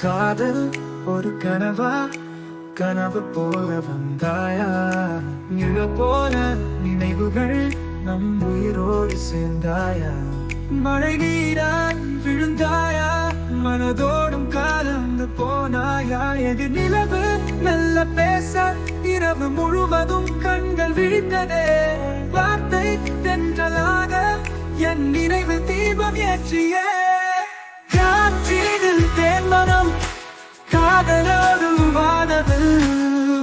காதல் ஒரு கனவா, கனவு போல வந்தாயா, நிழல் போல நினைவுகள் நம் உயிரோடு சேர்ந்தாயா, மழை நீராய் விழுந்தாயா, மனதோடும் கலந்து போனாயா, எதிர் நிலவு மெல்ல பேச இரவு முழுவதும் கண்கள் விழித்ததே, வார்த்தை தென்றலாக என் நினைவு தீபம் ஏற்றியே, காற்றினில் தேன்மனம் காதலோடு வானது,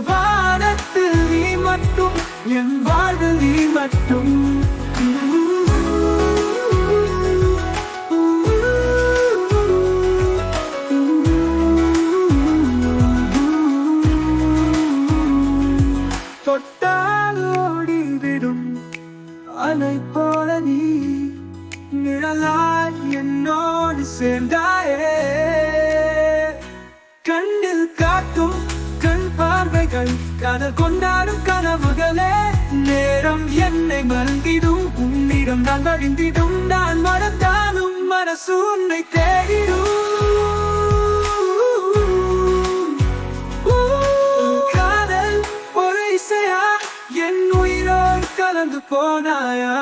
வானத்தில் நீ மட்டும் என் வாழ்வில் நீ மட்டும். தொட்டால் ஓடிவிடும் அலை போல நீ நிழலாய் என்னோடு சேர்ந்தாயே, கண்ணில் காட்டும் கண் பார்வைகள் காதல் கொண்டாடும் கனவுகளே, நேரம் என்னை மறந்திடும் உன்னிடம் நான் வழிந்திடும், நான் மறந்தாலும் மனசு உன்னை தேடிடும். காதல் ஒரு இசையா என் உயிரோடு கலந்து போனாயா.